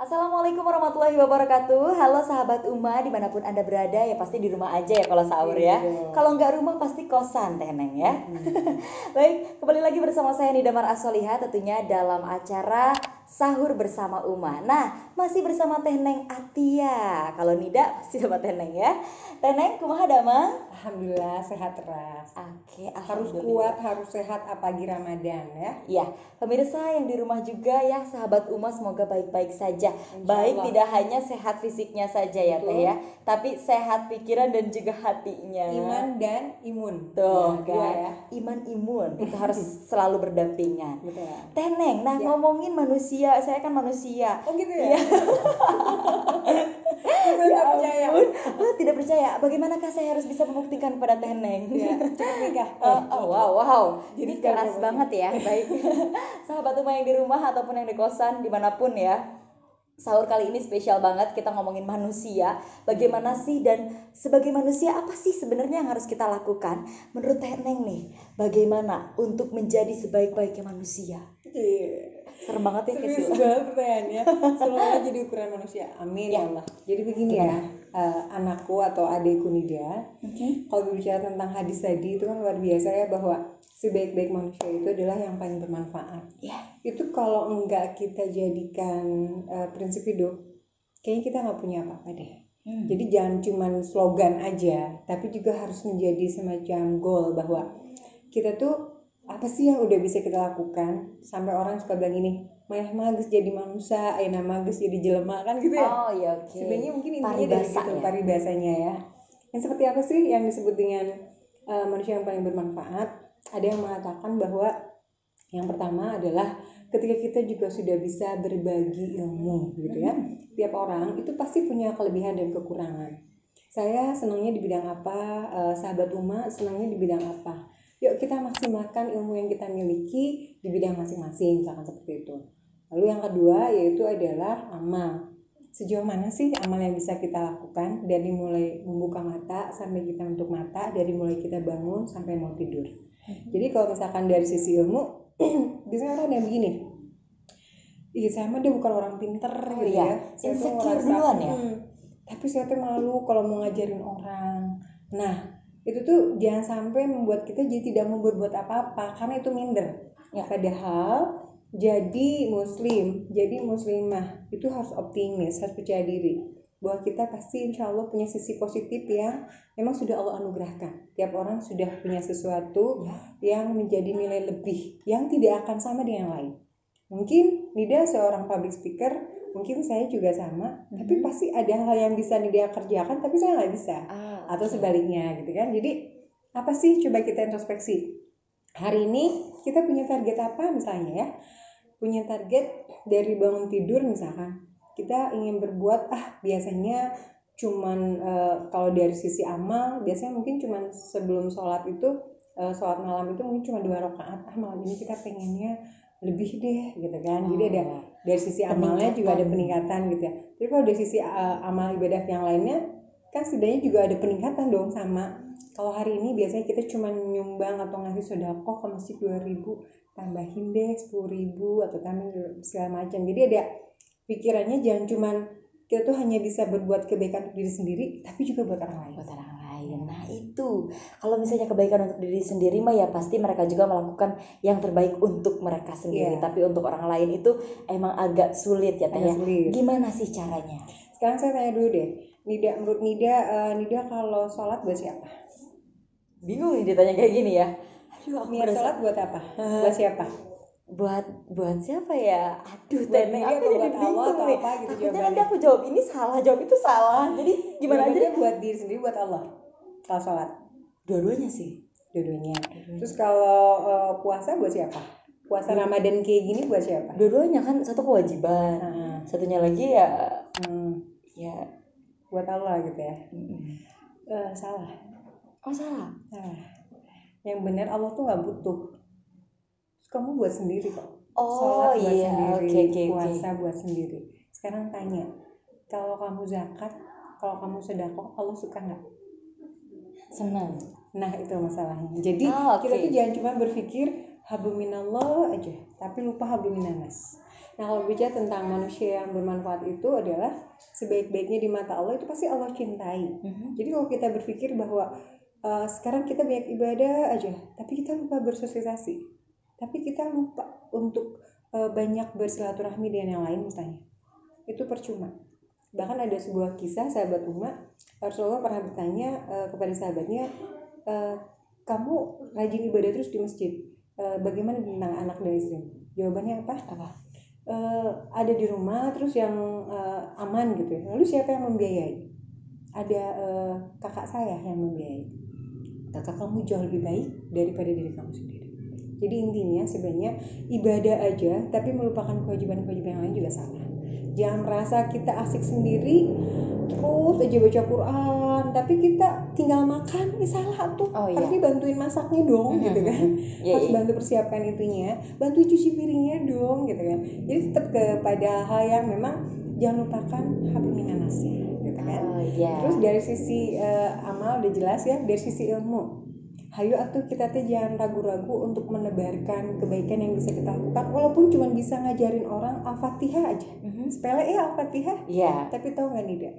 Assalamualaikum warahmatullahi wabarakatuh. Halo sahabat Uma, dimanapun Anda berada, ya pasti di rumah aja ya kalau sahur ya. Kalau nggak rumah pasti kosan Teh Neng ya. Baik, kembali lagi bersama saya Nida Mar As-Soliha, tentunya dalam acara Sahur Bersama Uma. Nah, masih bersama Teh Neng Atia. Kalau Nida pasti sama Teh Neng ya. Teh Neng, kumaha damang? Alhamdulillah sehat ras. Oke, Harus alhamdulillah. kuat, harus sehat apalagi Ramadan ya. Ya, pemirsa yang di rumah juga ya, sahabat Uma, semoga baik-baik saja. Insya Baik Allah. tidak hanya sehat fisiknya saja ya Betul. Teh ya, tapi sehat pikiran dan juga hatinya. Iman dan imun. Tuh Ya, dua kan, ya. iman imun itu harus selalu berdampingan. Betul. Teh Neng, nah Ya. ngomongin manusia, saya kan manusia. Oh gitu ya. Iya. Saya Ya nggak percaya. ampun, tidak percaya. Bagaimanakah saya harus bisa membuktikan kepada Teh Neng? Ya, cepat nikah. Wow. Jadi Ini keras sekarang banget ya. Baik, sahabat Uma yang di rumah ataupun yang di kosan dimanapun ya. Sahur kali ini spesial banget, kita ngomongin manusia. Bagaimana sih, dan sebagai manusia apa sih sebenarnya yang harus kita lakukan? Menurut Teh Neng nih, bagaimana untuk menjadi sebaik-baiknya manusia? Iya. Serem banget ya Serius kecil. banget pertanyaannya. Semoga jadi ukuran manusia. Amin Ya. ya Allah. Jadi begini ya, anakku atau adikku Nida. Kalau berbicara tentang hadis tadi itu kan luar biasa ya, bahwa sebaik-baik manusia itu adalah yang paling bermanfaat. Ya. Itu kalau enggak kita jadikan prinsip hidup, kayaknya kita nggak punya apa-apa deh. Jadi jangan cuman slogan aja, tapi juga harus menjadi semacam goal bahwa kita tuh apa sih yang udah bisa kita lakukan. Sampai orang suka bilang gini, mayah mages jadi manusia, ayeuna mages jadi jelema, kan gitu ya. Oh iya, oke. Sebenarnya mungkin intinya dari Paribasa gitu, ya. paribasanya ya. Yang seperti apa sih yang disebut dengan manusia yang paling bermanfaat? Ada yang mengatakan bahwa yang pertama adalah ketika kita juga sudah bisa berbagi ilmu gitu ya. Tiap orang itu pasti punya kelebihan dan kekurangan. Saya senangnya di bidang apa, sahabat Uma senangnya di bidang apa. Yuk kita maksimalkan ilmu yang kita miliki di bidang masing-masing, misalkan seperti itu. Lalu yang kedua yaitu adalah amal. Sejauh mana sih amal yang bisa kita lakukan, dari mulai membuka mata sampai kita menutup mata, dari mulai kita bangun sampai mau tidur. Jadi kalau misalkan dari sisi ilmu, biasanya orang ada yang begini, iya saya mah dia bukan orang pinter gitu iya. ya. Saya tuh Insecure ngerasa, duluan ya? tapi saya tuh malu kalau mau ngajarin orang. Nah itu tuh jangan sampai membuat kita jadi tidak mau berbuat apa-apa, karena itu minder. Ya. Padahal jadi muslim, jadi muslimah itu harus optimis, harus percaya diri bahwa kita pasti insya Allah punya sisi positif yang memang sudah Allah anugerahkan. Tiap orang sudah punya sesuatu yang menjadi nilai lebih, yang tidak akan sama dengan yang lain. Mungkin Nida seorang public speaker, mungkin saya juga sama, tapi pasti ada hal yang bisa Nida kerjakan tapi saya nggak bisa, atau sebaliknya gitu kan. Jadi apa sih, coba kita introspeksi. Hari ini kita punya target apa misalnya ya, punya target dari bangun tidur misalkan kita ingin berbuat biasanya cuman kalau dari sisi amal biasanya mungkin cuman sebelum sholat itu, sholat malam itu mungkin cuma 2 rakaat. Malam ini kita pengennya lebih deh gitu kan. Jadi ada dari sisi amalnya juga ada peningkatan gitu ya. Tapi kalau dari sisi amal ibadah yang lainnya kan setidaknya juga ada peningkatan dong. Sama kalau hari ini biasanya kita cuma nyumbang atau ngasih sedekah ke masjid 2.000, tambahin deh 10.000 atau tambahin segala macam. Jadi ada pikirannya jangan cuman kita tuh hanya bisa berbuat kebaikan untuk diri sendiri, tapi juga buat orang lain. Buat orang lain. Nah itu, kalau misalnya kebaikan untuk diri sendiri mah ya pasti mereka juga melakukan yang terbaik untuk mereka sendiri. Tapi untuk orang lain itu emang agak sulit ya Teh ya. Gimana sih caranya? Sekarang saya tanya dulu deh, Nida, menurut Nida kalau sholat buat siapa? Bingung nih ditanya kayak gini ya. Aduh, aku Niat sholat buat apa? Buat siapa? Buat siapa ya? Aduh, Buat Teh Neng, diri aku atau jadi buat Allah bingung atau nih. apa gitu Takutnya nanti jawabannya. aku jawab ini salah, jawab itu salah. Jadi gimana aja deh? Buat diri sendiri, buat Allah kalau sholat? Dua-duanya sih. Dua-duanya. Terus kalau puasa buat siapa? Puasa Ramadan kayak gini buat siapa? Dua-duanya kan, satu kewajiban, satunya lagi ya ya buat Allah gitu ya. Salah. Oh salah. Yang benar Allah tuh nggak butuh. Terus kamu buat sendiri kok. Oh Sholat buat iya, sendiri, oke. puasa buat sendiri. Sekarang tanya, kalau kamu zakat, kalau kamu sedekah, Allah suka nggak? Senang. Nah itu masalahnya. Jadi kita tuh jangan cuma berpikir hablum minallah aja, tapi lupa hablum minannas. Nah kalau bicara tentang manusia yang bermanfaat itu adalah sebaik-baiknya di mata Allah itu pasti Allah cintai. Jadi kalau kita berpikir bahwa sekarang kita banyak ibadah aja, tapi kita lupa bersosialisasi, tapi kita lupa untuk banyak bersilaturahmi dengan yang lain misalnya, itu percuma. Bahkan ada sebuah kisah sahabat Umar, Rasulullah pernah bertanya kepada sahabatnya, kamu rajin ibadah terus di masjid, bagaimana tentang anak dan istri? Jawabannya apa? Ada di rumah terus yang aman gitu ya. Lalu siapa yang membiayai? Ada kakak saya yang membiayai. Kakak kamu jauh lebih baik daripada diri kamu sendiri. Jadi intinya sebenarnya ibadah aja tapi melupakan kewajiban-kewajiban yang lain juga salah. Jangan merasa kita asik sendiri terus aja baca Quran tapi kita tinggal makan, ini salah tuh. Harusnya bantuin masaknya dong gitu kan. Harus bantu persiapkan itunya, bantu cuci piringnya dong gitu kan. Jadi tetap kepada hal yang memang jangan lupakan hablum minannasnya gitu kan. Terus dari sisi amal udah jelas ya, dari sisi ilmu, hayu atuh kita teh jangan ragu-ragu untuk menebarkan kebaikan yang bisa kita lakukan, walaupun cuma bisa ngajarin orang Al-Fatihah aja. Sepele ya Al-Fatihah. Tapi tahu nggak Nida,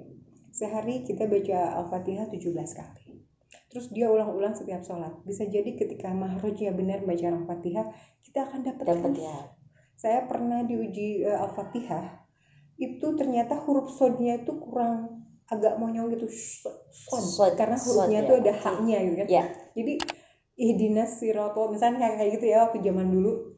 sehari kita baca Al-Fatihah 17 kali. Terus dia ulang-ulang setiap sholat. Bisa jadi ketika mahrojnya benar baca Al-Fatihah, kita akan dapat ya. Saya pernah diuji Al-Fatihah, itu ternyata huruf sodnya itu kurang, agak monyong gitu, sod, karena hurufnya tuh ada haknya gitu kan. Jadi ihdinas siratal, misalnya kayak gitu ya, waktu zaman dulu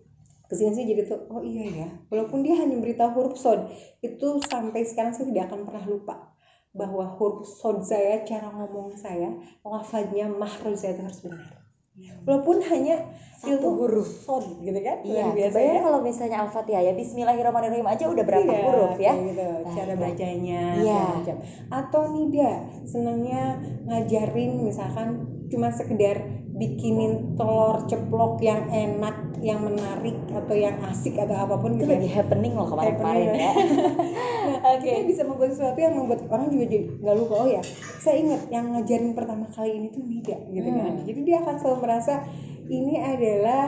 kesini sih jadi tuh, oh iya ya, walaupun dia hanya beritahu huruf sod, itu sampai sekarang saya tidak akan pernah lupa bahwa huruf sod saya, cara ngomong saya, lafadznya mahroj saya itu harus benar. Walaupun hanya satu huruf sod gitu kan. Biasanya kalau misalnya Al-Fatihah ya Bismillahirrahmanirrahim aja udah berapa huruf ya gitu, cara bacanya macam. Atau Nida senangnya ngajarin misalkan cuma sekedar bikinin telur ceplok yang enak, yang menarik atau yang asik atau apapun itu gitu. Lagi happening loh kemarin-kemarin ya. Kita bisa membuat sesuatu yang membuat orang juga jadi nggak lupa, oh ya saya ingat yang ngajarin pertama kali ini tuh Nida gitu kan. Jadi dia akan selalu merasa ini adalah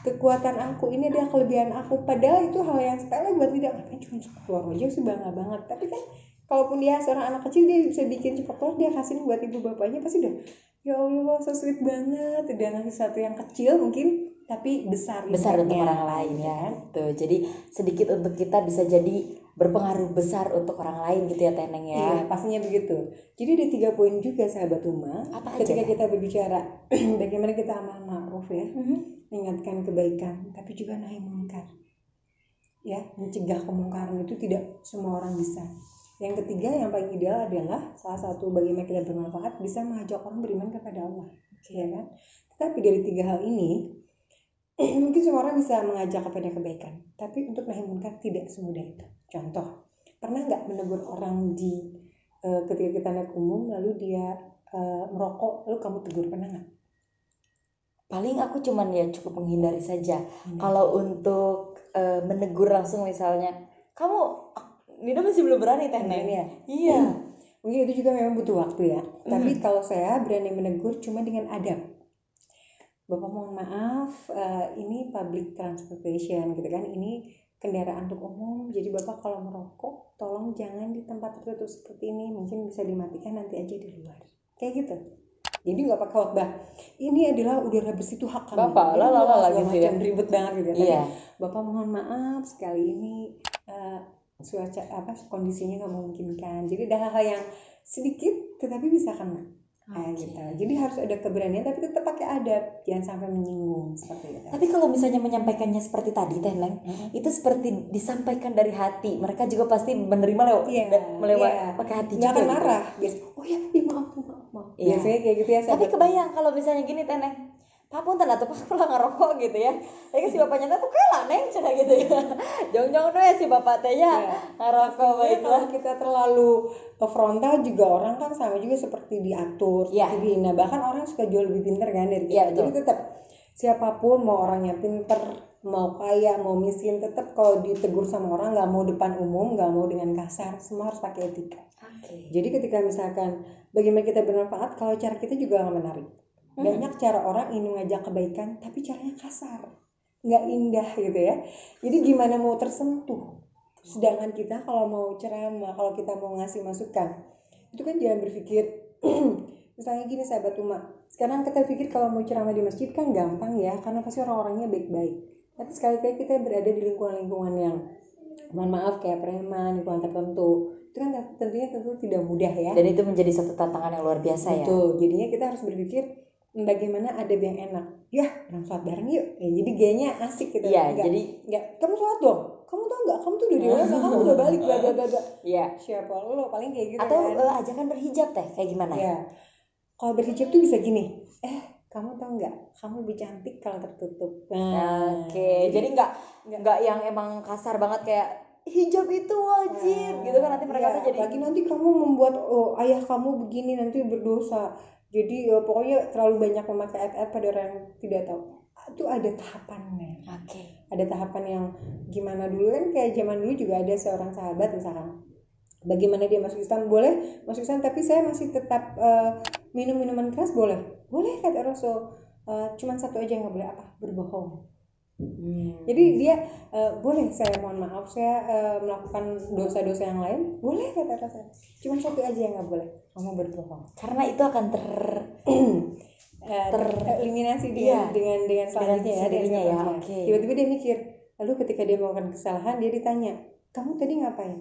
kekuatan aku, ini adalah kelebihan aku, padahal itu hal yang sepele buat Nida. Ngapain cuma ceplok telur aja sih, bangga banget. Tapi kan kalaupun dia seorang anak kecil, dia bisa bikin ceplok telur, dia kasihin buat ibu bapaknya, pasti udah ya Allah so sweet banget, udah ngasih sesuatu yang kecil mungkin tapi besar untuk orang lain ya. Tuh, jadi sedikit untuk kita bisa jadi berpengaruh besar untuk orang lain gitu ya Teneng ya. Iya, pastinya begitu. Jadi ada 3 poin juga sahabat Uma. Ketika kita berbicara bagaimana kita amal ma'ruf ya, mengingatkan kebaikan, tapi juga nahi munkar. Ya, mencegah kemungkaran itu tidak semua orang bisa. Yang ketiga yang paling ideal adalah salah satu bagaimana kita bermanfaat bisa mengajak orang beriman kepada Allah, ya kan? Tetapi dari 3 hal ini mungkin semua orang bisa mengajak kepada kebaikan, tapi untuk nahi munkar tidak semudah itu. Contoh, pernah nggak menegur orang di ketika kita naik umum lalu dia merokok lalu kamu tegur, pernah nggak? Paling aku cuman ya cukup menghindari saja. Kalau untuk menegur langsung misalnya, kamu Nida masih belum berani Teneng ya. Iya. Mungkin itu juga memang butuh waktu ya. Tapi kalau saya berani menegur cuma dengan adab. Bapak mohon maaf, ini public transportation gitu kan, ini kendaraan untuk umum, jadi Bapak kalau merokok tolong jangan di tempat tertutup seperti ini, mungkin bisa dimatikan nanti aja di luar, kayak gitu. Jadi nggak pakai khotbah, ini adalah udara bersih itu hak kami, Bapak lagi macam ribut banget gitu ya. Bapak mohon maaf sekali ini cuaca kondisinya nggak memungkinkan, jadi ada hal-hal yang sedikit tetapi bisa kena. Gitu. Jadi harus ada keberanian tapi tetap pakai adab, jangan sampai menyinggung seperti itu. Tapi kalau misalnya menyampaikannya seperti tadi Teneng, itu seperti disampaikan dari hati, mereka juga pasti menerima lewat pakai hati juga. Nggak akan marah, biasa. Oh ya, maaf. Biasanya kayak gitu ya. Tapi kebayang kalau misalnya gini Teneng, papunten atuh Pak kula ngerokok gitu ya. Tapi si bapaknya tuh kalah Neng cenah gitu ya. Jong-jong we si bapak teh ya ngerokok baik. Kalau kita terlalu frontal juga orang kan sama juga seperti diatur, seperti dihina. Bahkan orang suka jauh lebih pintar kan dari kita. Jadi tetap siapapun, mau orangnya pintar, mau kaya, mau miskin, tetap kalau ditegur sama orang nggak mau depan umum, nggak mau dengan kasar, semua harus pakai etika. Jadi ketika misalkan bagaimana kita bermanfaat, kalau cara kita juga nggak menarik. Banyak cara orang ingin mengajak kebaikan tapi caranya kasar. nggak indah gitu ya. Jadi gimana mau tersentuh? Sedangkan kita kalau mau ceramah, kalau kita mau ngasih masukan, itu kan jangan berpikir misalnya gini sahabat umat. Sekarang kita pikir kalau mau ceramah di masjid kan gampang ya, karena pasti orang-orangnya baik-baik. Tapi sekali-kali kita berada di lingkungan-lingkungan yang mohon maaf kayak preman, lingkungan tertentu, itu kan tentunya tidak mudah ya. Dan itu menjadi satu tantangan yang luar biasa. Betul. Ya. Betul. Jadinya kita harus berpikir bagaimana adab yang enak. Ya, orang sholat bareng yuk. Ya, jadi gayanya asik gitu. Iya, jadi enggak, kamu sholat dong. Kamu tau nggak? Kamu tuh udah dewasa, kamu udah balik, bla bla bla. Iya. Siapa lo paling kayak gitu. Atau kan? ajakan berhijab teh kayak gimana? Ya. Kalau berhijab tuh bisa gini. Kamu tau nggak? Kamu lebih cantik kalau tertutup. Nah, oke. Jadi nggak yang emang kasar banget kayak hijab itu wajib gitu kan, nanti mereka tuh jadi lagi nanti kamu membuat ayah kamu begini nanti berdosa. Jadi pokoknya terlalu banyak memakai ayat-ayat pada orang yang tidak tahu. Itu ada tahapannya. Oke. Ada tahapan yang gimana dulu kan, kayak zaman dulu juga ada seorang sahabat misalkan. Bagaimana dia masuk Islam? Boleh masuk Islam tapi saya masih tetap minum minuman keras boleh? Boleh kata Rasul. Cuman satu aja yang nggak boleh, apa? Berbohong. Jadi dia boleh saya mohon maaf saya melakukan dosa-dosa yang lain, boleh kata Rasul. Cuman satu aja yang nggak boleh, kamu berbohong. Karena itu akan tereliminasi dengan selanjutnya ya. Okay. Tiba-tiba dia mikir, lalu ketika dia melakukan kesalahan dia ditanya, kamu tadi ngapain?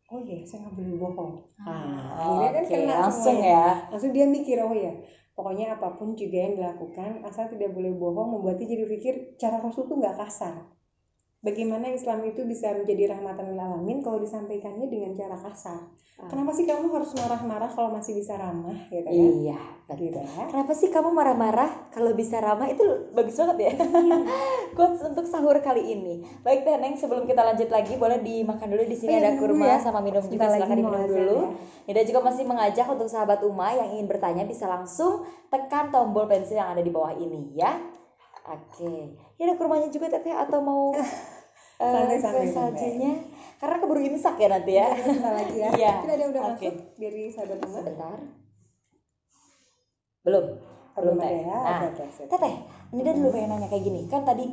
Oh iya, saya nggak boleh bohong. Akhirnya kan kena langsung semuanya. Ya. Langsung dia mikir, oh ya, pokoknya apapun juga yang dilakukan asal tidak boleh bohong, membuatnya jadi pikir cara Rasul tuh nggak kasar. Bagaimana Islam itu bisa menjadi rahmatan lil alamin kalau disampaikannya dengan cara kasar? Kenapa sih kamu harus marah-marah kalau masih bisa ramah gitu kan? Iya, betul. Kenapa sih kamu marah-marah kalau bisa ramah? Itu bagus banget ya. Quotes untuk sahur kali ini. Baik Teh Neng, sebelum kita lanjut lagi boleh dimakan dulu. Di sini ada kurma sama minum juga, silakan diminum dulu. Nida juga masih mengajak untuk sahabat Uma yang ingin bertanya bisa langsung tekan tombol pensil yang ada di bawah ini ya. Oke. Ya ada kurmanya juga Teteh, atau mau santai saljunya? Karena keburu imsak ya nanti ya. Kita lagi ya. Iya. Kita ada udah masuk dari sahabat Uma. Sebentar. Belum Teh. Ya. Nah, Teteh, ini dia dulu pengen nanya kayak gini. Kan tadi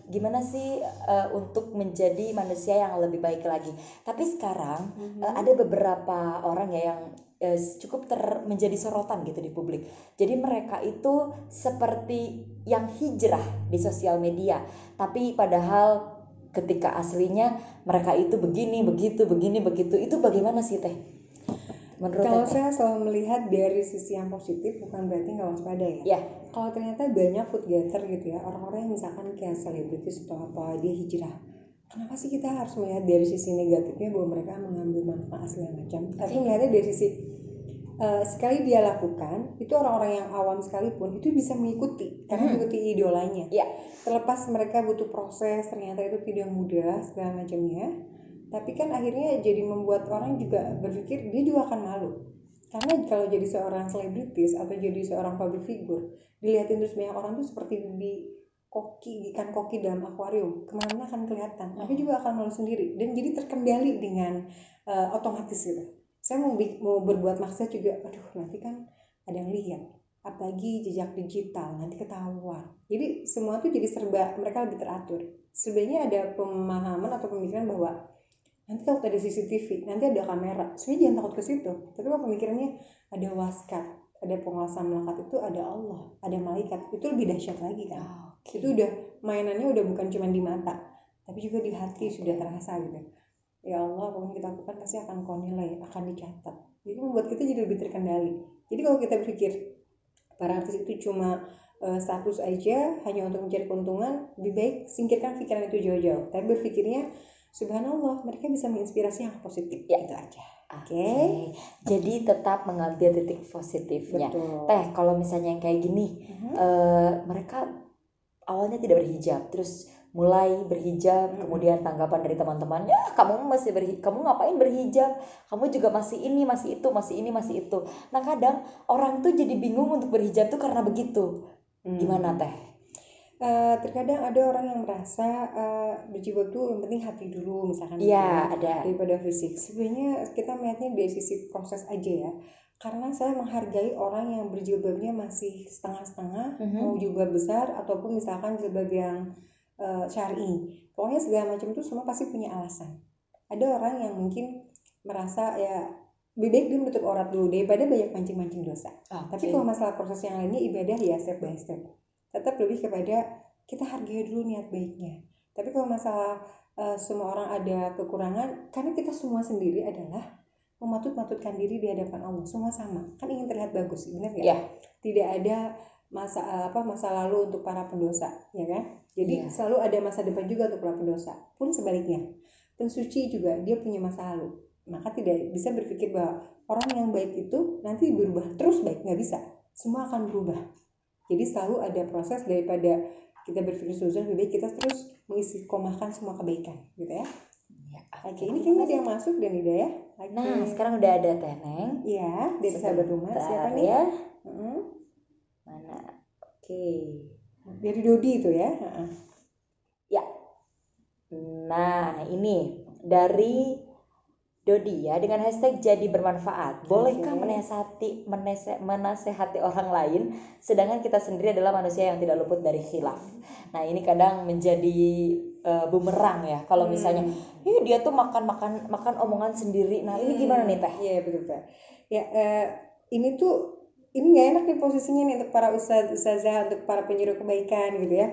gimana sih untuk menjadi manusia yang lebih baik lagi. Tapi sekarang ada beberapa orang ya yang cukup menjadi sorotan gitu di publik. Jadi mereka itu seperti yang hijrah di sosial media, tapi padahal ketika aslinya mereka itu begini, begitu. Itu bagaimana sih Teh? Menurut kalau Teh? Saya selalu melihat dari sisi yang positif, bukan berarti nggak waspada ya. Kalau ternyata banyak food getter gitu ya, orang-orang yang misalkan kayak selebritis atau apa, dia hijrah. Kenapa sih kita harus melihat dari sisi negatifnya bahwa mereka mengambil manfaat segala macam? Tapi melihatnya dari sisi sekali dia lakukan, itu orang-orang yang awam sekalipun itu bisa mengikuti karena mengikuti idolanya. Terlepas mereka butuh proses, ternyata itu tidak mudah segala macamnya. Tapi kan akhirnya jadi membuat orang juga berpikir dia juga akan malu. Karena kalau jadi seorang selebritis atau jadi seorang public figure, dilihatin terus banyak orang tuh seperti ikan koki dalam akuarium, kemana akan kelihatan. Tapi juga akan malu sendiri dan jadi terkendali dengan otomatis gitu. Saya mau berbuat maksiat juga, aduh nanti kan ada yang lihat, apalagi jejak digital nanti ketahuan. Jadi semua tuh jadi serba mereka lebih teratur. Sebenarnya ada pemahaman atau pemikiran bahwa nanti kalau ada CCTV, nanti ada kamera, sebenarnya jangan takut ke situ. Tapi kalau pemikirannya ada waskat, ada pengawasan melekat, itu ada Allah, ada malaikat, itu lebih dahsyat lagi kan. Itu udah mainannya udah bukan cuma di mata, tapi juga di hati sudah terasa gitu. Ya Allah, apapun kita lakukan pasti akan kau nilai, akan dicatat. Jadi membuat kita jadi lebih terkendali. Jadi kalau kita berpikir para artis itu cuma status aja, hanya untuk mencari keuntungan, lebih baik singkirkan pikiran itu jauh-jauh. Tapi berpikirnya, subhanallah, mereka bisa menginspirasi yang positif. Ya itu aja. Oke. Jadi tetap mengambil titik positifnya. Betul. Teh, kalau misalnya yang kayak gini, mereka awalnya tidak berhijab, terus mulai berhijab, kemudian tanggapan dari teman-temannya, kamu masih kamu ngapain berhijab, kamu juga masih ini, masih itu, masih ini, masih itu. Nah kadang orang tuh jadi bingung untuk berhijab tuh karena begitu. Gimana Teh? Terkadang ada orang yang merasa berjilbab tuh yang penting hati dulu misalkan. Iya, ada. Daripada fisik. Sebenarnya kita melihatnya dari sisi proses aja ya. karena saya menghargai orang yang berjilbabnya masih setengah-setengah, mau jilbab besar ataupun misalkan jilbab yang syar'i. Pokoknya segala macam itu semua pasti punya alasan. Ada orang yang mungkin merasa ya lebih baik dia menutup aurat dulu daripada banyak mancing-mancing dosa. Tapi kalau masalah proses yang lainnya ibadah ya step by step. Tetap lebih kepada kita hargai dulu niat baiknya. Tapi kalau masalah semua orang ada kekurangan, karena kita semua sendiri adalah mematut-matutkan diri di hadapan Allah, semua sama. Kan ingin terlihat bagus, benar nggak? Ya. Tidak ada masa lalu untuk para pendosa, ya kan? Jadi selalu ada masa depan juga untuk para pendosa. Pun sebaliknya, pensuci juga dia punya masa lalu. Maka tidak bisa berpikir bahwa orang yang baik itu nanti berubah terus baik, nggak bisa. Semua akan berubah. Jadi selalu ada proses daripada kita berpikir suzon, lebih baik kita terus mengistiqomahkan semua kebaikan, gitu ya. Oke, ini kayaknya ada yang masuk dan Ida ya. Nah, sekarang udah ada Teh Neng. Iya, dari sahabat rumah. Siapa nih? Ya. Mana? Oke. Dari Dodi itu ya. Ya. Nah, ini dari Dodi ya, dengan hashtag jadi bermanfaat. Bolehkah menasehati orang lain sedangkan kita sendiri adalah manusia yang tidak luput dari khilaf? Nah, ini kadang menjadi bumerang ya. Kalau misalnya dia tuh makan omongan sendiri. Nah, ini gimana nih Teh? Iya, betul. Ya, ini nggak enak nih posisinya nih untuk para ustazah, untuk para penyuruh kebaikan gitu ya.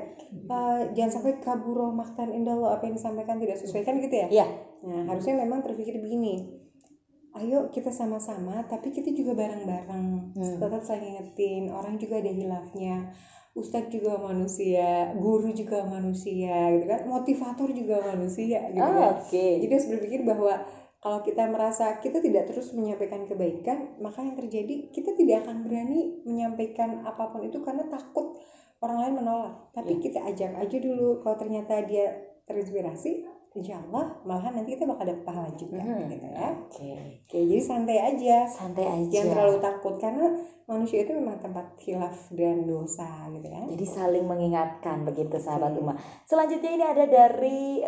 Jangan sampai kaburo maktan indallah, apa yang disampaikan tidak sesuai kan gitu ya. Iya. Nah, harusnya memang terpikir begini. Ayo kita sama-sama, tapi kita juga bareng-bareng. Tetap saling ngingetin, orang juga ada hilafnya. Ustadz juga manusia, guru juga manusia gitu kan, motivator juga manusia gitu kan. Jadi harus berpikir bahwa kalau kita merasa kita tidak terus menyampaikan kebaikan, maka yang terjadi kita tidak akan berani menyampaikan apapun itu karena takut orang lain menolak. Tapi kita ajak aja dulu, kalau ternyata dia terinspirasi, insya Allah malahan nanti kita bakal dapat pahala juga gitu ya. Oke, jadi santai aja, jangan terlalu takut karena manusia itu memang tempat khilaf dan dosa gitu ya. Jadi saling mengingatkan begitu sahabat Uma. Selanjutnya ini ada dari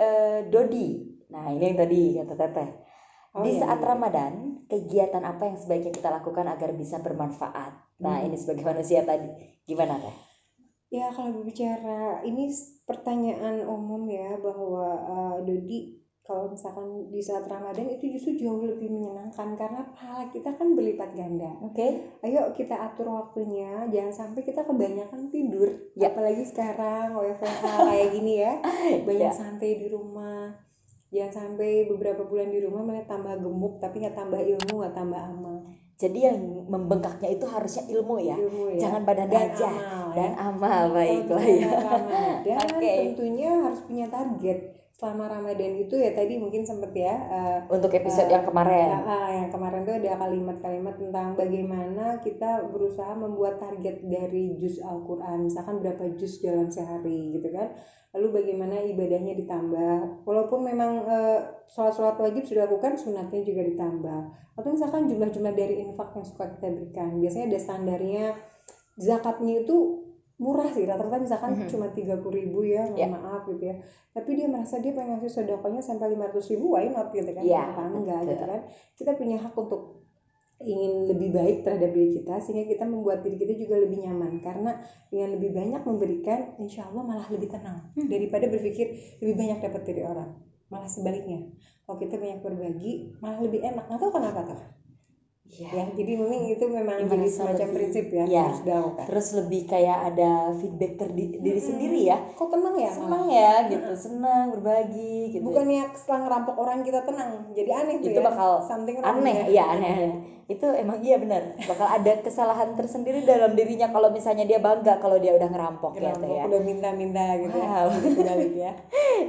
Dodi. Nah, ini yang tadi kata Teteh. Di saat Ramadan, kegiatan apa yang sebaiknya kita lakukan agar bisa bermanfaat? Nah, ini sebagai manusia tadi gimana Teh? Ya, kalau berbicara ini pertanyaan umum ya, bahwa Dodi, kalau misalkan di saat Ramadan itu justru jauh lebih menyenangkan karena pahala kita kan berlipat ganda. Ayo kita atur waktunya, jangan sampai kita kebanyakan tidur. Apalagi sekarang WFH kayak gini ya, banyak santai di rumah. Jangan sampai beberapa bulan di rumah malah tambah gemuk tapi nggak tambah ilmu, nggak tambah amal. Jadi yang membengkaknya itu harusnya ilmu ya. Jangan badan dan aja amal, dan amal. Baiklah ya. Dan tentunya harus punya target selama Ramadan itu ya, tadi mungkin sempet ya untuk episode yang kemarin. Yang kemarin tuh ada kalimat-kalimat tentang bagaimana kita berusaha membuat target dari juz Al-Quran, misalkan berapa juz dalam sehari gitu kan. Lalu bagaimana ibadahnya ditambah, walaupun memang sholat wajib sudah lakukan, sunatnya juga ditambah. Atau misalkan jumlah-jumlah dari infak yang suka kita berikan, biasanya ada standarnya. Zakatnya itu murah sih, rata-rata misalkan cuma 30.000 ya, maaf gitu ya. Tapi dia merasa dia pengen ngasih sedekahnya sampai 500.000, why not gitu kan? Kenapa enggak gitu kan? Kita punya hak untuk ingin lebih baik terhadap diri kita, sehingga kita membuat diri kita juga lebih nyaman. Karena dengan lebih banyak memberikan, insya Allah malah lebih tenang daripada berpikir lebih banyak dapat dari orang. Malah sebaliknya, kalau kita banyak berbagi malah lebih enak. Nggak tahu kenapa tuh. Ya, jadi memang itu memang jadi semacam prinsip ya, harus dilakukan. Terus lebih kayak ada feedback diri sendiri ya. Kok tenang ya? Senang ya gitu, senang berbagi gitu. Bukannya setelah ngerampok orang kita tenang, jadi aneh tuh itu ya. Bakal aneh ya, aneh. Itu emang iya benar. Bakal ada kesalahan tersendiri dalam dirinya kalau misalnya dia bangga kalau dia udah ngerampok ya. Udah minta-minta gitu ya.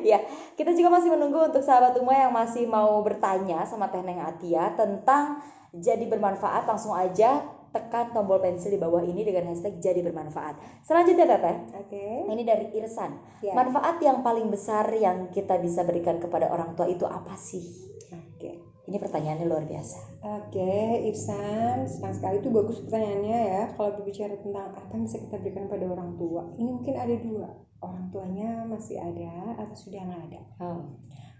Ya, kita juga masih menunggu untuk sahabat Uma yang masih mau bertanya sama Teh Neng Atia tentang jadi bermanfaat. Langsung aja tekan tombol pensil di bawah ini dengan hashtag jadi bermanfaat. Selanjutnya Teteh, ini dari Irsan. Manfaat yang paling besar yang kita bisa berikan kepada orang tua itu apa sih? Ini pertanyaannya luar biasa. Irsan, senang sekali, itu bagus pertanyaannya ya. Kalau berbicara tentang apa yang bisa kita berikan pada orang tua, ini mungkin ada dua. Orang tuanya masih ada atau sudah nggak ada.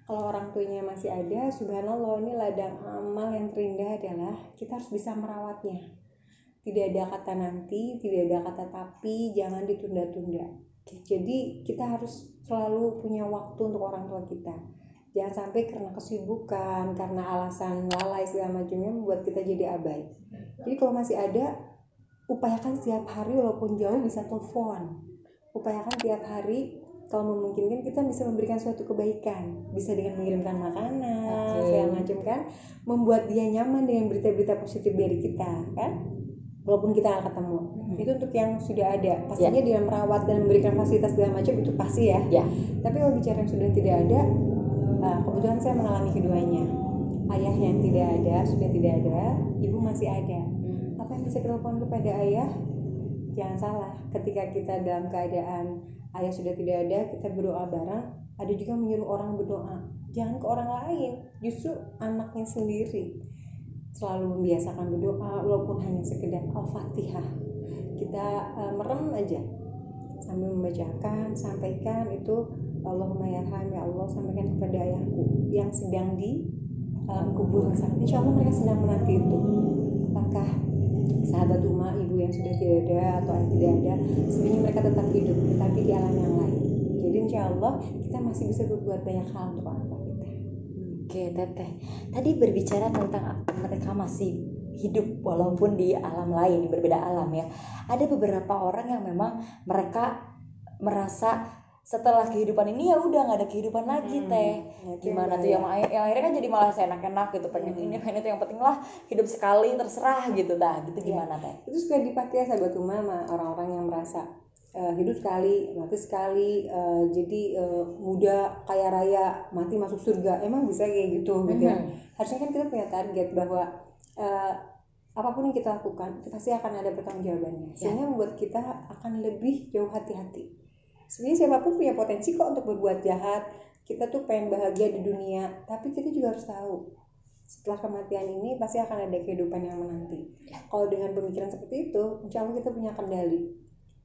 Kalau orang tuanya masih ada, subhanallah, ini ladang amal yang terindah adalah kita harus bisa merawatnya. Tidak ada kata nanti, tidak ada kata tapi, jangan ditunda-tunda. Jadi kita harus selalu punya waktu untuk orang tua kita. Jangan sampai karena kesibukan, karena alasan lalai segala macamnya membuat kita jadi abai. Jadi kalau masih ada, upayakan setiap hari walaupun jauh bisa telepon. Upayakan tiap hari, kalau memungkinkan kita bisa memberikan suatu kebaikan, bisa dengan mengirimkan makanan, segala macam kan, membuat dia nyaman dengan berita-berita positif dari kita kan, walaupun kita nggak ketemu. Itu untuk yang sudah ada, pastinya dia merawat dan memberikan fasilitas segala macam itu pasti ya. Tapi kalau bicara yang sudah tidak ada, kebetulan saya mengalami keduanya. Ayah yang tidak ada, sudah tidak ada, ibu masih ada. Apa yang bisa kita lakukan kepada ayah? Jangan salah, ketika kita dalam keadaan ayah sudah tidak ada, kita berdoa bareng. Ada juga menyuruh orang berdoa, jangan ke orang lain, justru anaknya sendiri. Selalu membiasakan berdoa, walaupun hanya sekedar Al-Fatihah. Kita merem aja sambil membacakan, sampaikan itu, Allahumma yarham, ya Allah, sampaikan kepada ayahku yang sedang di alam kubur sana. Insya Allah mereka sedang menanti itu. Apakah sahabat Uma, ibu yang sudah tidak ada atau yang tidak ada, sebenarnya mereka tetap hidup, tapi di alam yang lain. Jadi insya Allah kita masih bisa berbuat banyak hal untuk orang tua kita. Oke, Teteh. Tadi berbicara tentang mereka masih hidup walaupun di alam lain, di berbeda alam ya. Ada beberapa orang yang memang mereka merasa setelah kehidupan ini ya udah nggak ada kehidupan lagi, Teh. Gimana tuh yang akhirnya kan jadi malah seenak-enak gitu, pengen ini pengen itu, yang penting lah hidup sekali terserah gitu dah. Gitu gimana, Teh? Itu suka dipakai sahabat Uma sama orang-orang yang merasa hidup sekali, mati sekali, jadi muda kaya raya, mati masuk surga. Emang bisa kayak gitu gitu ya. Harusnya kan kita punya target bahwa apapun yang kita lakukan itu pasti akan ada pertanggungjawabannya, sehingga membuat kita akan lebih jauh hati-hati. Sebenarnya siapapun punya potensi kok untuk berbuat jahat. Kita tuh pengen bahagia di dunia, tapi kita juga harus tahu setelah kematian ini pasti akan ada kehidupan yang menanti. Kalau dengan pemikiran seperti itu, insya Allah kita punya kendali.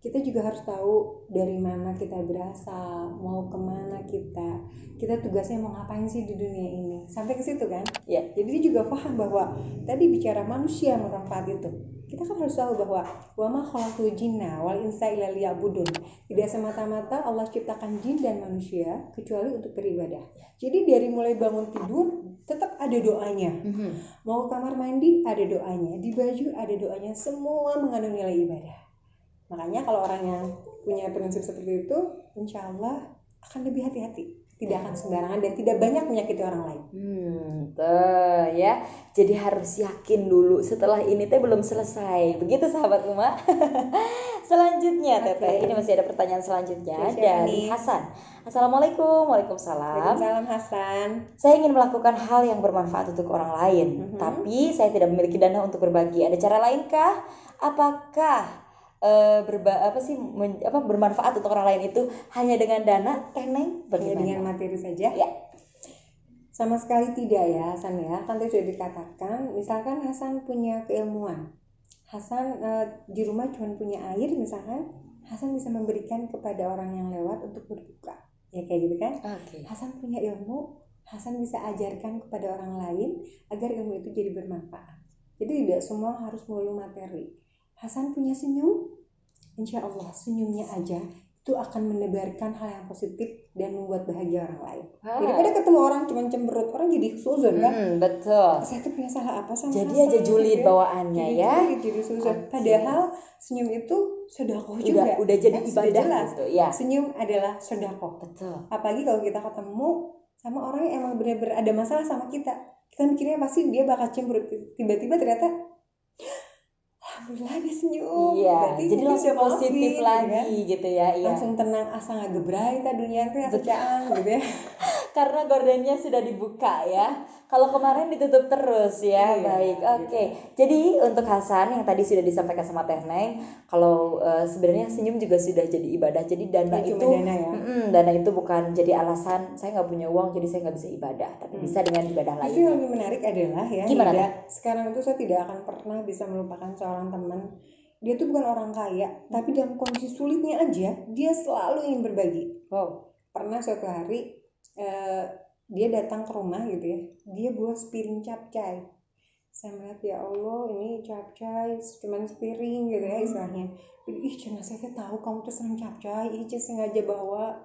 Kita juga harus tahu dari mana kita berasal, mau kemana kita tugasnya mau ngapain sih di dunia ini, sampai ke situ kan. Jadi dia juga paham bahwa tadi bicara manusia bermanfaat itu, kita kan harus tahu bahwa wa ma khalaqtul jinna wal insa illa liya'budun. Tidak semata-mata Allah ciptakan jin dan manusia kecuali untuk beribadah. Jadi dari mulai bangun tidur tetap ada doanya. Mau ke kamar mandi ada doanya, di baju ada doanya, semua mengandung nilai ibadah. Makanya kalau orang yang punya prinsip seperti itu, insya Allah akan lebih hati-hati, tidak akan sembarangan dan tidak banyak menyakiti orang lain. Tuh ya, jadi harus yakin dulu setelah ini teh belum selesai. Begitu sahabat Uma. Selanjutnya Teteh, ini masih ada pertanyaan selanjutnya dari Hasan. Assalamualaikum. Waalaikumsalam. Waalaikumsalam Hasan. Saya ingin melakukan hal yang bermanfaat untuk orang lain, tapi saya tidak memiliki dana untuk berbagi. Ada cara lainkah? Apakah bermanfaat untuk orang lain itu hanya dengan dana, Teneng? Hanya dengan materi saja? Ya. Sama sekali tidak ya Hasan ya. Kan tadi sudah dikatakan, misalkan Hasan punya keilmuan, Hasan di rumah cuma punya air misalkan, Hasan bisa memberikan kepada orang yang lewat untuk berbuka, ya kayak gitu kan. Hasan punya ilmu, Hasan bisa ajarkan kepada orang lain agar ilmu itu jadi bermanfaat. Jadi tidak semua harus melulu materi. Hasan punya senyum, insya Allah senyumnya aja itu akan menebarkan hal yang positif dan membuat bahagia orang lain. Daripada ketemu orang cuma cemberut, orang jadi suzon kan. Betul. Saya tuh punya salah apa sama jadi Hasan, aja julid bawaannya jadi suzon. Padahal senyum itu sedekah juga. Udah jadi ibadah gitu ya. Senyum adalah sedekah. Betul. Apalagi kalau kita ketemu sama orang yang emang benar-benar ada masalah sama kita mikirnya pasti dia bakal cemberut, tiba-tiba ternyata alhamdulillah dia senyum. Jadi langsung positif lagi gitu ya. Langsung tenang, asa nggak gebrai ta dunia teh kerjaan gitu ya. Karena gordennya sudah dibuka ya. Kalau kemarin ditutup terus ya. Baik. Oke. Jadi untuk Hasan yang tadi sudah disampaikan sama Teh Neng, kalau sebenarnya senyum juga sudah jadi ibadah. Jadi dana itu dana itu bukan jadi alasan saya nggak punya uang jadi saya nggak bisa ibadah, tapi bisa dengan ibadah lain. Itu yang lebih menarik adalah ya. Gimana? Sekarang itu saya tidak akan pernah bisa melupakan seorang teman. Dia tuh bukan orang kaya, tapi dalam kondisi sulitnya aja dia selalu ingin berbagi. Pernah suatu hari dia datang ke rumah gitu ya, dia bawa sepiring capcay. Saya melihat, ya Allah, ini capcay cuman sepiring gitu ya istilahnya. Ih, jangan saya tahu kamu tuh senang capcay, Ica sengaja bawa.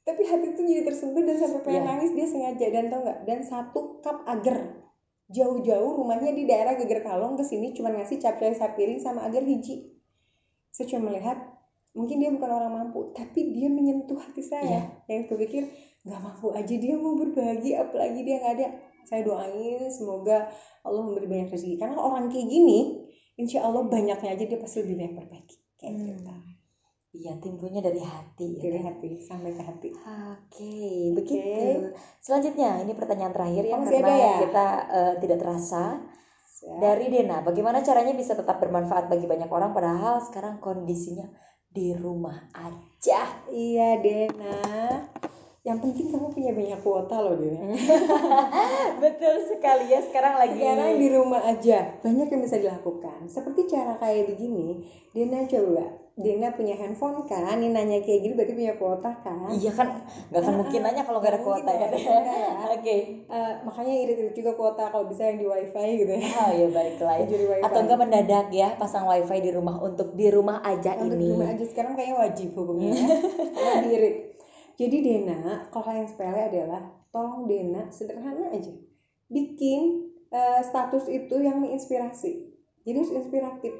Tapi hati tuh jadi tersentuh dan sampai pengen nangis. Dia sengaja, dan tau nggak, dan 1 cup agar, jauh-jauh rumahnya di daerah Geger Kalong ke sini cuma ngasih capcay sapiring sama agar hiji. Saya cuma melihat, mungkin dia bukan orang mampu, tapi dia menyentuh hati saya. Yang kupikir nggak mampu aja dia mau berbagi, apalagi dia nggak ada. Saya doain semoga Allah memberi banyak rezeki, karena orang kayak gini insya Allah banyaknya aja dia pasti lebih banyak berbagi kayak kita. Iya, timbulnya dari hati. Dari hati sampai ke hati. Oke, begitu. Selanjutnya, ini pertanyaan terakhir ya, masih karena ada ya? kita tidak terasa. Dari Dena, bagaimana caranya bisa tetap bermanfaat bagi banyak orang padahal sekarang kondisinya di rumah aja? Iya Dena, yang penting kamu punya banyak kuota loh Dena. Betul sekali ya, sekarang di rumah aja banyak yang bisa dilakukan. Seperti cara kayak begini, Dena coba. Dena punya handphone kan, ini nanya kayak gini berarti punya kuota kan? Iya kan, nggak akan mungkin nanya kalau nggak ada kuota kan? Oke. Makanya irit-irit juga kuota kalau bisa yang di wifi gitu ya. Oh ya baiklah. Atau enggak mendadak ya pasang wifi di rumah untuk di rumah aja untuk ini. Di rumah aja sekarang kayaknya wajib hukumnya ya. Karena diirit. Jadi Dena, kalau yang sepele adalah tolong Dena sederhana aja bikin status itu yang menginspirasi. Jadi harus inspiratif.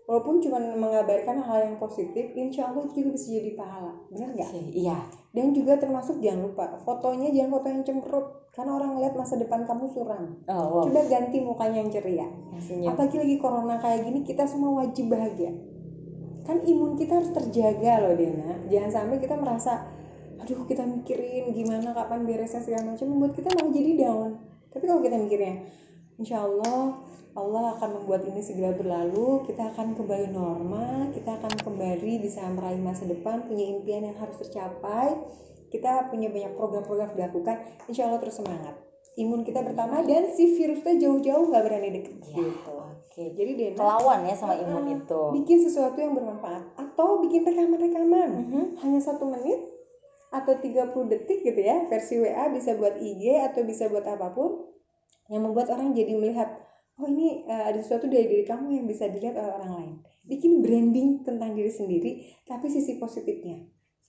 Walaupun cuma mengabarkan hal yang positif, insya Allah itu juga bisa jadi pahala. Benar nggak? Iya. Dan juga termasuk jangan lupa fotonya jangan foto yang cemberut, karena orang lihat masa depan kamu suram. Wow. Coba ganti mukanya yang ceria. Apalagi lagi corona kayak gini, kita semua wajib bahagia. Kan imun kita harus terjaga loh Dena. Jangan sampai kita merasa, aduh kita mikirin gimana kapan beresnya segala macam, membuat kita malah jadi down. Tapi kalau kita mikirnya, insya Allah akan membuat ini segera berlalu, kita akan kembali normal, kita akan kembali bisa meraih masa depan, punya impian yang harus tercapai, kita punya banyak program-program dilakukan, insya Allah terus semangat. Imun kita pertama dan si virusnya jauh-jauh gak berani deket gitu. Oke. Jadi Dena kelawan ya sama imun itu. Bikin sesuatu yang bermanfaat, atau bikin rekaman-rekaman hanya 1 menit atau 30 detik gitu ya, versi WA, bisa buat IG atau bisa buat apapun yang membuat orang jadi melihat, oh ini ada sesuatu dari diri kamu yang bisa dilihat oleh orang lain. Bikin branding tentang diri sendiri, tapi sisi positifnya.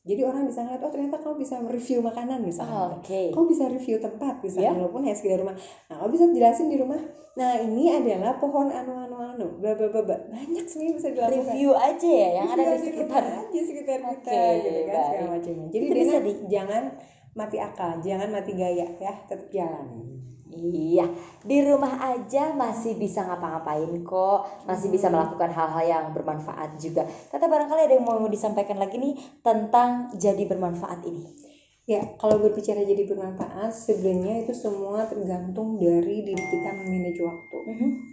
Jadi orang bisa ngeliat, oh ternyata kamu bisa mereview makanan misalnya. Kamu bisa review tempat misalnya, walaupun hanya sekedar rumah. Nah, kamu bisa jelasin di rumah, nah ini adalah pohon anu, bla bla bla. Banyak sebenarnya bisa dilakukan. Review aja ya, yang ada di sekitar kita gitu kan, segala macamnya. Jadi Dena jangan mati akal, jangan mati gaya ya, tetap jalan. Iya, di rumah aja masih bisa ngapa-ngapain kok, masih bisa melakukan hal-hal yang bermanfaat juga. Tata barangkali ada yang mau disampaikan lagi nih tentang jadi bermanfaat ini. Ya, kalau berbicara jadi bermanfaat, sebenarnya itu semua tergantung dari diri kita memanage waktu.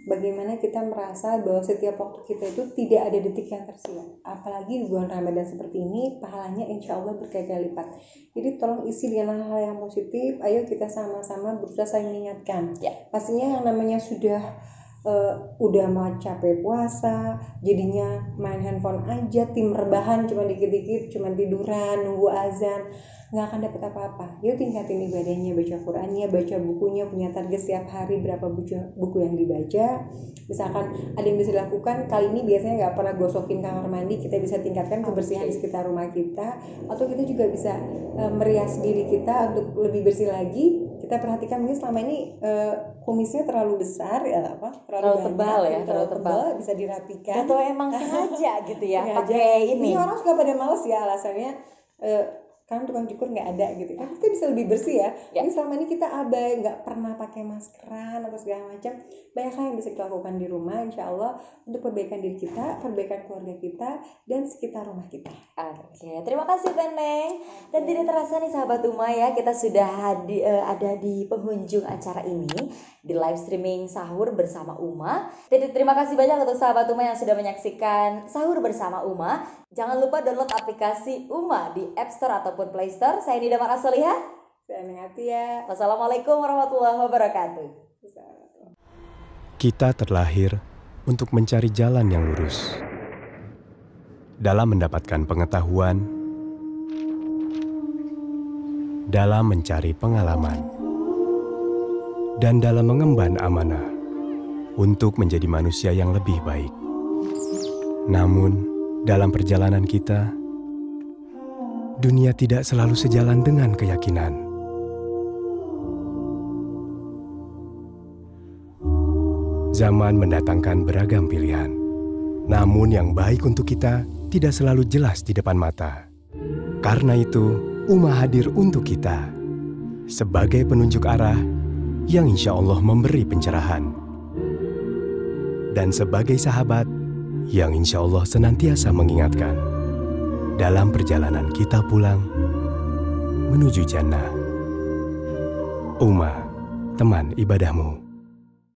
Bagaimana kita merasa bahwa setiap waktu kita itu tidak ada detik yang tersia. Apalagi di bulan Ramadan seperti ini, pahalanya insya Allah berkali-kali lipat. Jadi tolong isi dengan hal yang positif. Ayo kita sama-sama berusaha saling mengingatkan. Pastinya yang namanya udah mau capek puasa, jadinya main handphone aja, tim rebahan cuma dikit-dikit, cuma tiduran, nunggu azan, nggak akan dapat apa-apa. Yuk tingkatin ibadahnya, baca Qurannya, baca bukunya, punya target setiap hari berapa buku yang dibaca. Misalkan ada yang bisa dilakukan, kali ini biasanya nggak pernah gosokin kamar mandi, kita bisa tingkatkan kebersihan di sekitar rumah kita, atau kita juga bisa merias diri kita untuk lebih bersih lagi. Kita perhatikan mungkin selama ini kumisnya terlalu besar ya, terlalu tebal ya, terlalu tebal, bisa dirapikan. Atau emang sengaja gitu ya, pakai ini. Ini orang suka pada males ya, alasannya kan tukang cukur nggak ada gitu kan, kita bisa lebih bersih ya. Ini selama ini kita abai, nggak pernah pakai maskeran atau segala macam. Banyak hal yang bisa kita lakukan di rumah, insya Allah, untuk perbaikan diri kita, perbaikan keluarga kita, dan sekitar rumah kita. Oke, terima kasih Teneng. Dan tidak terasa nih sahabat Uma ya, kita sudah ada di penghujung acara ini, di live streaming sahur bersama Uma. Terima kasih banyak untuk sahabat Uma yang sudah menyaksikan sahur bersama Uma. Jangan lupa download aplikasi Uma di App Store ataupun Play Store. Saya Nida Marasoliha. Saya Nengatia. Wassalamualaikum warahmatullahi wabarakatuh. Kita terlahir untuk mencari jalan yang lurus. Dalam mendapatkan pengetahuan, dalam mencari pengalaman. dan dalam mengemban amanah untuk menjadi manusia yang lebih baik. Namun, dalam perjalanan kita, dunia tidak selalu sejalan dengan keyakinan. Zaman mendatangkan beragam pilihan, namun yang baik untuk kita tidak selalu jelas di depan mata. Karena itu, Ummah hadir untuk kita sebagai penunjuk arah yang insya Allah memberi pencerahan, dan sebagai sahabat yang insya Allah senantiasa mengingatkan dalam perjalanan kita pulang menuju jannah. Ummah, teman ibadahmu.